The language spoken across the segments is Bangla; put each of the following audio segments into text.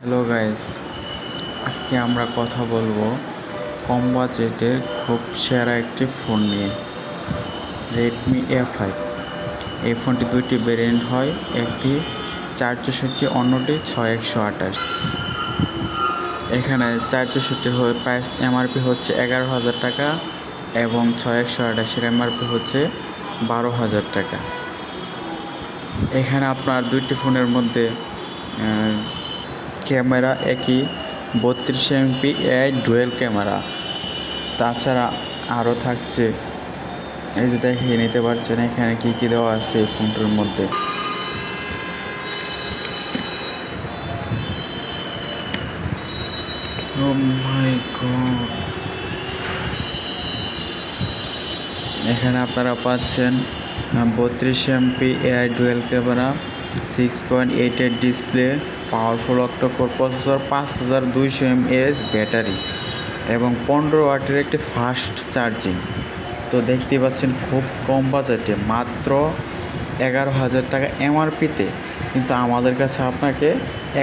হ্যালো গাইস, আজকে আমরা কথা বলবো কম বাজেটের খুব সেরা একটি ফোন নিয়ে, রেডমি A5। এই ফোনটি দুইটি ভেরিয়েন্ট হয়, একটি 464, অন্যটি 6128। এখানে 464 হয়ে প্রাইস এমআরপি হচ্ছে 11,000 টাকা এবং 6128 এমআরপি হচ্ছে 12,000 টাকা। এখানে আপনার দুইটি ফোনের মধ্যে ক্যামেরা একই 32 MP AI ডুয়েল ক্যামেরা। তাছাড়া আরও থাকছে, এই যে দেখিয়ে নিতে পারছেন এখানে কী কী দেওয়া আছে এই ফোনটার মধ্যে। ও মাই গড, এখানে আপনারা পাচ্ছেন 32 MP AI dual camera, 6.88 display, powerful octa-core processor, 5200 mAh battery এবং 15 ওয়াটের একটি ফাস্ট চার্জিং। তো দেখতে পাচ্ছেন খুব কম বাজেটে, মাত্র 11,000 টাকা এমআরপিতে। কিন্তু আমাদের কাছে আপনাকে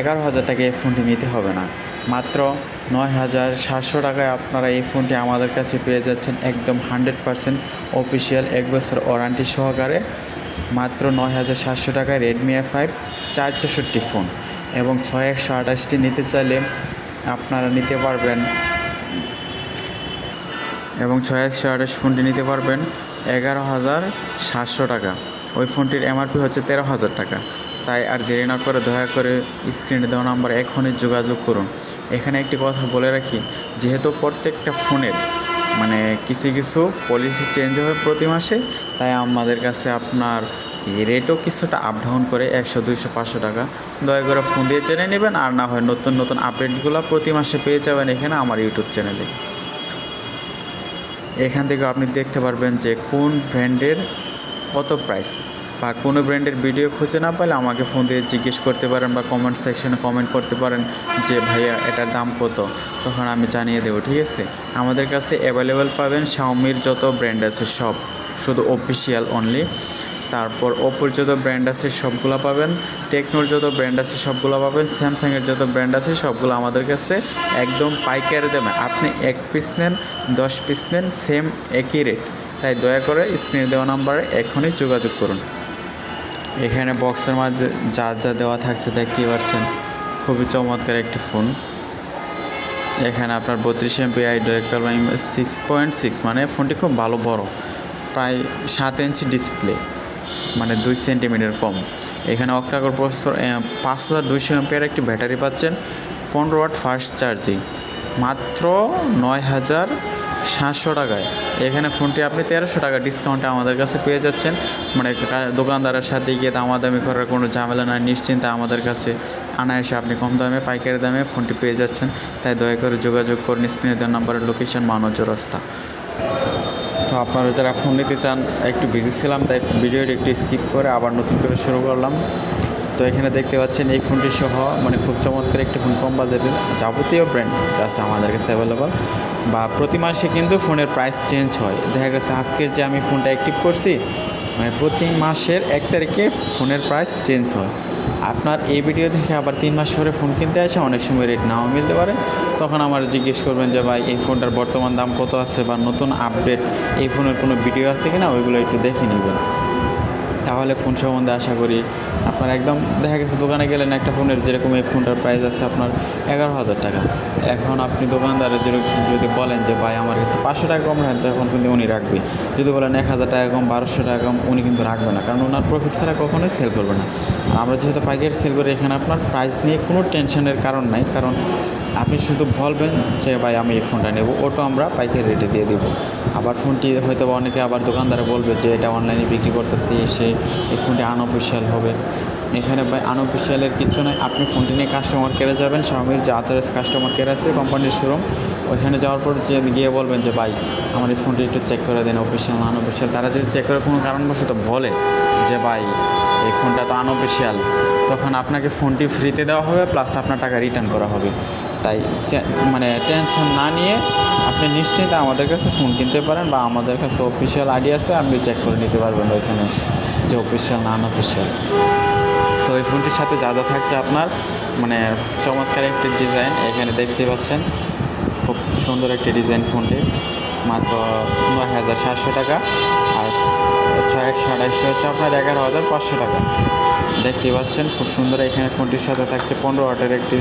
11,000 টাকা এই ফোনটি নিতে হবে না, মাত্র 9,700 টাকায় আপনারা এই ফোনটি আমাদের কাছে পেয়ে যাচ্ছেন একদম 100% অফিসিয়াল 1 বছর ওয়ারেন্টি সহকারে। মাত্র 9,700 টাকায় রেডমি A5 464 ফোন এবং 6128টি নিতে চাইলে আপনারা নিতে পারবেন, এবং 6128 ফোনটি নিতে পারবেন 11,700 টাকা। ওই ফোনটির এমআরপি হচ্ছে 13,000 টাকা। তাই আর দেরি না করে দয়া করে স্ক্রিনে দেওয়া নাম্বার এখনই যোগাযোগ করুন। এখানে একটি কথা বলে রাখি, যেহেতু প্রত্যেকটা ফোনের কিছু কিছু পলিসি চেঞ্জ হয় প্রতি মাসে, তাই আমাদের কাছে আপনার রেটও কিছুটা আপ ডাউন করে 100, 200, 500 টাকা। দয়া করে ফোন দিয়ে জেনে নেবেন, আর না হয় নতুন নতুন আপডেটগুলো প্রতি মাসে পেয়ে যাবেন এখানে আমার ইউটিউব চ্যানেলে। এখান থেকে আপনি দেখতে পারবেন যে কোন ব্র্যান্ডের কত প্রাইস, বা কোনো ব্র্যান্ডের ভিডিও খুঁজে না পেলে আমাকে ফোন দিয়ে জিজ্ঞেস করতে পারেন বা কমেন্ট সেকশনে কমেন্ট করতে পারেন যে ভাইয়া এটার দাম কত, তখন আমি জানিয়ে দেবো। ঠিক আছে, আমাদের কাছে অ্যাভেলেবেল পাবেন শাওমির যত ব্র্যান্ড আছে সব, শুধু অফিসিয়াল অনলি। তারপর ওপোর যত ব্র্যান্ড আছে সবগুলো পাবেন, টেকনোর যত ব্র্যান্ড আছে সবগুলো পাবেন, স্যামসাংয়ের যত ব্র্যান্ড আছে সবগুলো আমাদের কাছে একদম পাইকারি দামে। আপনি 1 পিস নেন, 10 পিস নেন, সেম একই রেট। তাই দয়া করে স্ক্রিনে দেওয়া নাম্বারে এখনই যোগাযোগ করুন। এখানে বক্সের মাঝে যা যা দেওয়া থাকছে দেখতেই পাচ্ছেন, খুবই চমৎকার একটি ফোন। এখানে আপনার 32 MP AI ডুয়েল ক্যামেরা 6.6, ফোনটি খুব ভালো বড়, প্রায় 7 ইঞ্চি ডিসপ্লে, 2 সেন্টিমিটার কম। এখানে অক্টা-কোর প্রসেসর, 5200 mAh একটি ব্যাটারি পাচ্ছেন, 15 ওয়াট ফাস্ট চার্জিং, মাত্র 9,700 টাকায়। এখানে ফোনটি আপনি 1300 টাকা ডিসকাউন্টে আমাদের কাছে পেয়ে যাচ্ছেন। দোকানদারের সাথে গিয়ে দামাদামি করার কোনো ঝামেলা নয়, নিশ্চিন্তে আমাদের কাছে আনায়াসে আপনি কম দামে পাইকারি দামে ফোনটি পেয়ে যাচ্ছেন। তাই দয়া করে যোগাযোগ করুন স্ক্রিনে দেওয়া নাম্বারের, লোকেশন মানব রাস্তা। তো আপনারা যারা ফোন নিতে চান, একটু বিজি ছিলাম তাই ভিডিওটি একটু স্কিপ করে আবার নতুন করে শুরু করলাম। তো এখানে দেখতে পাচ্ছেন এই ফোনটি সহ খুব চমৎকার একটি ফোন, কম বাজেটের যাবতীয় ব্র্যান্ড আছে আমাদের কাছে অ্যাভেলেবল। বা প্রতি মাসে কিন্তু ফোনের প্রাইস চেঞ্জ হয়। দেখা গেছে আজকের যে আমি ফোনটা অ্যাক্টিভ করছি, প্রতি মাসের 1 তারিখে ফোনের প্রাইস চেঞ্জ হয়। আপনার এই ভিডিও দেখে আবার 3 মাস পরে ফোন কিনতে আসে, অনেক সময় রেট নাও মিলতে পারে। তখন আমার জিজ্ঞেস করবেন যে ভাই এই ফোনটার বর্তমান দাম কত আছে, বা নতুন আপডেট এই ফোনের কোনো ভিডিও আছে কিনা, ওইগুলো একটু দেখে নেবেন। তাহলে ফোন সম্বন্ধে আশা করি আপনার একদম, দেখা গেছে দোকানে গেলেন একটা ফোনের, যেরকম এই ফোনটার প্রাইস আছে আপনার 11,000 টাকা। এখন আপনি দোকানদারের যদি বলেন যে ভাই আমার কাছে 500 টাকা কম রাখেন, তখন কিন্তু উনি রাখবে। যদি বলেন 1,000 টাকা কম, 1,200 টাকা কম, উনি কিন্তু রাখবে না, কারণ ওনার প্রফিট ছাড়া কখনোই সেল করবে না। আর আমরা যেহেতু পাইকারি সেল করি, এখানে আপনার প্রাইস নিয়ে কোনো টেনশনের কারণ নাই, কারণ আপনি শুধু বলবেন যে ভাই আমি এই ফোনটা নেব, ওটা আমরা পাইকারি রেটে দিয়ে দেবো। আবার ফোনটি হয়তো অনেকে আবার দোকানদারে বলবে যে এটা অনলাইনে বিক্রি করতেছে, এসে এই ফোনটি আনঅফিসিয়াল হবে। এখানে ভাই আনঅফিসিয়ালের কিছু নয়, আপনি ফোনটি নিয়ে কাস্টমার কেয়ারে যাবেন, শাওমির যে আদার্স কাস্টমার কেয়ার আছে কোম্পানির শোরুম, ওইখানে যাওয়ার পর গিয়ে বলবেন যে ভাই আমার এই ফোনটি একটু চেক করে দেন, অফিসিয়াল না আনঅফিসিয়াল। তারা যদি চেক করে কোনো কারণবশত বলে যে ভাই এই ফোনটা তো আনঅফিসিয়াল, তখন আপনাকে ফোনটি ফ্রিতে দেওয়া হবে, প্লাস আপনার টাকা রিটার্ন করা হবে। তাই টেনশন না নিয়ে আপনি নিশ্চিন্তে আমাদের কাছে ফোন কিনতে পারেন, বা আমাদের কাছে অফিসিয়াল আইডি আছে, আপনি চেক করে নিতে পারবেন ওইখানে যে অফিসিয়াল না আনঅফিসিয়াল। তো ওই ফোনটির সাথে যা যা থাকছে আপনার মানে চমৎকার একটি ডিজাইন এখানে দেখতে পাচ্ছেন, খুব সুন্দর একটি ডিজাইন ফোনটি, মাত্র ৯,৭০০ টাকা। আর ৬/১২৮ হচ্ছে আপনার ১১,৫০০ টাকা। দেখতে পাচ্ছেন খুব সুন্দর। এখানে ফোনটির সাথে থাকছে ১৫ ওয়াটের একটি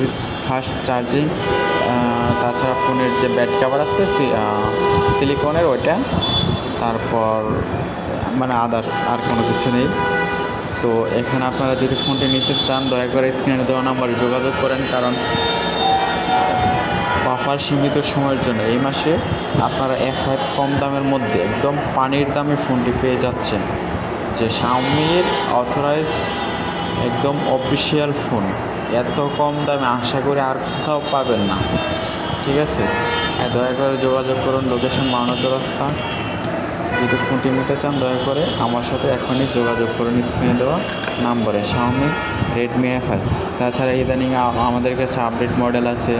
ফাস্ট চার্জিং, তাছাড়া ফোনের যে ব্যাক কভার আছে সিলিকনের ওইটা, তারপর মানে আদার্স আর কোনো কিছু নেই। তো এখানে আপনারা যদি ফোনটি নিতে চান দয়া করে স্ক্রিনে দেওয়া নাম্বারে যোগাযোগ করেন, কারণ অফার সীমিত সময়ের জন্য এই মাসে আপনারা F5 কম দামের মধ্যে একদম পানির দামে ফোনটি পেয়ে যাচ্ছেন, যে শাওমির অথরাইজ একদম অফিসিয়াল ফোন। এত কম দামে আশা করি আর কোথাও পাবেন না, ঠিক আছে। দয়া করে যোগাযোগ করুন, লোকেশন মাওনা চৌরাস্তা। যদি ফোনটি নিতে চান দয়া করে আমার সাথে এখনই যোগাযোগ করুন স্ক্রিনে দেওয়া নাম্বারে। Xiaomi Redmi F5। তাছাড়া ইদানিং আমাদের কাছে আপডেট মডেল আছে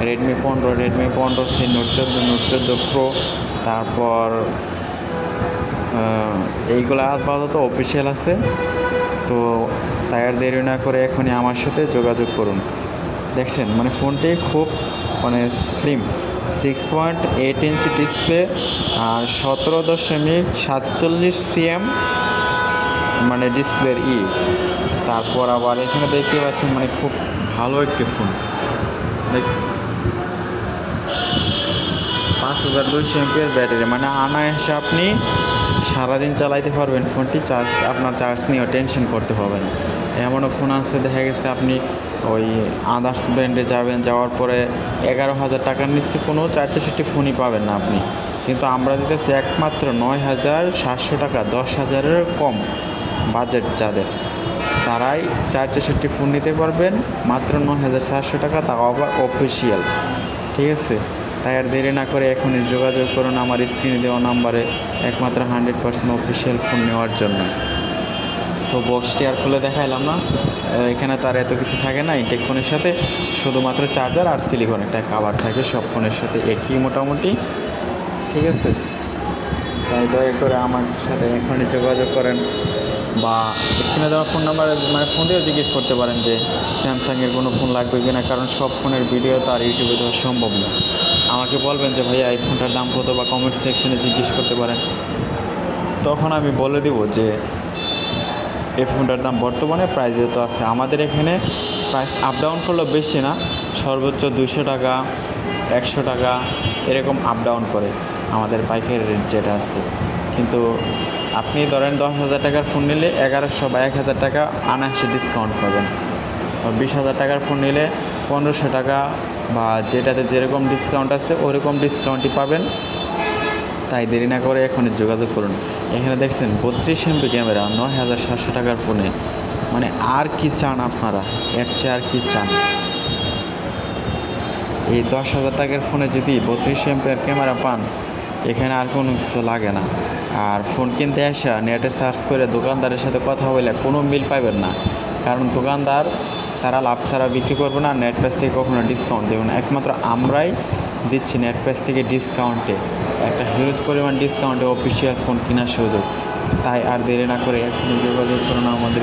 Redmi 15, Redmi 15C, note 14, note 14 pro, তারপর এইগুলো আপাতত অফিসিয়াল আছে। তো তাই আর দেরি না করে এখনই আমার সাথে যোগাযোগ করুন। দেখছেন মানে ফোনটি খুব মানে স্লিম, 6.8 ইঞ্চি ডিসপ্লে আর 17.47 cm মানে ডিসপ্লের তারপর আবার এখানে দেখতে পাচ্ছেন মানে খুব ভালো একটি ফোন। দেখছেন 5200 mAh ব্যাটারি, মানে আনায়াসে আপনি সারাদিন চালাইতে পারবেন ফোনটি। আপনার চার্জ নিয়েও টেনশন করতে হবে না। এমনও ফোন আছে দেখা গেছে আপনি ওই আদার্স ব্র্যান্ডে যাওয়ার পরে 11,000 টাকার নিচে কোনো 464 ফোনই পাবেন না আপনি, কিন্তু আমরা দিতেছি একমাত্র 9,700 টাকা, 10,000-এর কম বাজেট যাদের, তারাই 464 ফোন নিতে পারবেন মাত্র 9,700 টাকা, তাও আবার অফিসিয়াল, ঠিক আছে। তাই আর দেরি না করে এখনই যোগাযোগ করুন আমার স্ক্রিনে দেওয়া নাম্বারে একমাত্র 100% অফিসিয়াল ফোন নেওয়ার জন্য। তো বক্সটি আর খুলে দেখাইলাম না, এখানে তার এত কিছু থাকে না। ইনটেক ফোনের সাথে শুধুমাত্র চার্জার আর সিলিকন একটা কাভার থাকে, সব ফোনের সাথে একই মোটামুটি, ঠিক আছে। তাই দয়া করে আমার সাথে এখনই যোগাযোগ করেন, বা স্ক্রিনে দেওয়া ফোন নাম্বার মানে ফোন দিয়েও জিজ্ঞেস করতে পারেন যে স্যামসাংয়ের কোনো ফোন লাগবে কি না, কারণ সব ফোনের ভিডিও তো আর ইউটিউবে দেওয়া সম্ভব না। আমাকে বলবেন যে ভাইয়া এই ফোনটার দাম কত, বা কমেন্ট সেকশনে জিজ্ঞেস করতে পারেন, তখন আমি বলে দেবো যে এই ফোনটার দাম বর্তমানে প্রাইস যেহেতু আছে আমাদের এখানে প্রাইস আপ ডাউন করলেও বেশি না, সর্বোচ্চ 200 টাকা 100 টাকা এরকম আপ ডাউন করে আমাদের পাইকারি রেট যেটা আছে। কিন্তু আপনি ধরেন 10,000 টাকার ফোন নিলে 1100 বা 1,000 টাকা আনায়াসে ডিসকাউন্ট পাবেন। 20,000 টাকার ফোন নিলে 1500 টাকা বা যেটাতে যেরকম ডিসকাউন্ট আছে ওরকম ডিসকাউন্টই পাবেন। তাই দেরি না করে এখনই যোগাযোগ করুন। এখানে দেখছেন 32 MP ক্যামেরা 9,700 টাকার ফোনে, মানে আর কি চান আপনারা, এর চেয়ে আর কি চান। এই 10,000 টাকার ফোনে যদি 32 MP ক্যামেরা পান, এখানে আর কোনো কিছু লাগে না। আর ফোন কিনতে আসা নেটে সার্চ করে দোকানদারের সাথে কথা বলে কোনো মিল পাবেন না, কারণ দোকানদার তারা লাভ ছাড়া বিক্রি করবে না, নেট প্রাইস থেকে কখনো ডিসকাউন্ট দেবে না। একমাত্র আমরাই দিচ্ছি নেট প্রাইস থেকে ডিসকাউন্টে, একটা হিউজ পরিমাণ ডিসকাউন্টে অফিসিয়াল ফোন কেনার সুযোগ। তাই আর দেরি না করে এখনই যোগাযোগ করুন আমাদের।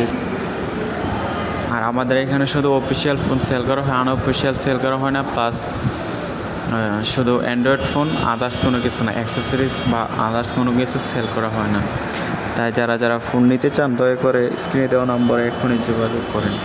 আর আমাদের এখানে শুধু অফিসিয়াল ফোন সেল করা হয়, আনঅফিসিয়াল সেল করা হয় না, প্লাস শুধু অ্যান্ড্রয়েড ফোন, আদার্স কোনো কিছু না, অ্যাক্সেসরিজ বা আদার্স কোনো কিছু সেল করা হয় না। তাই যারা ফোন নিতে চান দয়া করে স্ক্রিনে দেওয়া নম্বরে এখনই যোগাযোগ করেন।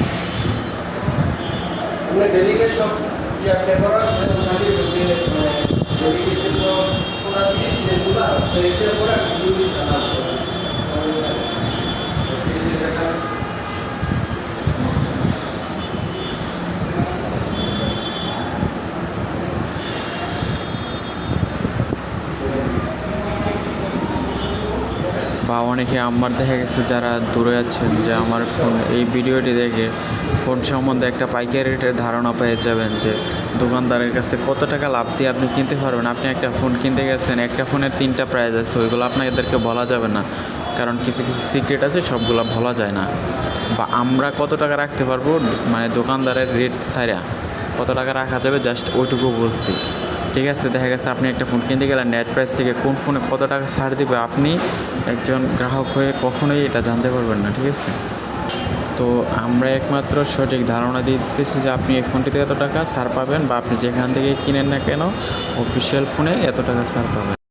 বা অনেকে আমার দেখা গেছে যারা দূরে আছেন, যে আমার ফোন এই ভিডিওটি দেখে ফোন সম্বন্ধে একটা পাইকারি রেটের ধারণা পেয়ে যাবেন, যে দোকানদারের কাছে কত টাকা লাভ দিয়ে আপনি কিনতে পারবেন। আপনি একটা ফোন কিনতে গেছেন, একটা ফোনের 3টা প্রাইস আছে, ওইগুলো আপনাদেরকে বলা যাবে না, কারণ কিছু সিক্রেট আছে, সবগুলো বলা যায় না। বা আমরা কত টাকা রাখতে পারবো, মানে দোকানদারের রেট ছাড়া কত টাকা রাখা যাবে জাস্ট ওইটুকু বলছি, ঠিক আছে। দেখা গেছে আপনি একটা ফোন কিনতে গেলেন, নেট প্রাইস থেকে কোন ফোনে কত টাকা ছাড় দিবে আপনি একজন গ্রাহক হয়ে কখনোই এটা জানতে পারবেন না, ঠিক আছে। তো আমরা একমাত্র সঠিক ধারণা দিয়ে দিতেছি যে আপনি এই ফোনটিতে এত টাকা ছাড় পাবেন, বা আপনি যেখান থেকে কিনেন না কেন অফিসিয়াল ফোনে এত টাকা ছাড় পাবেন।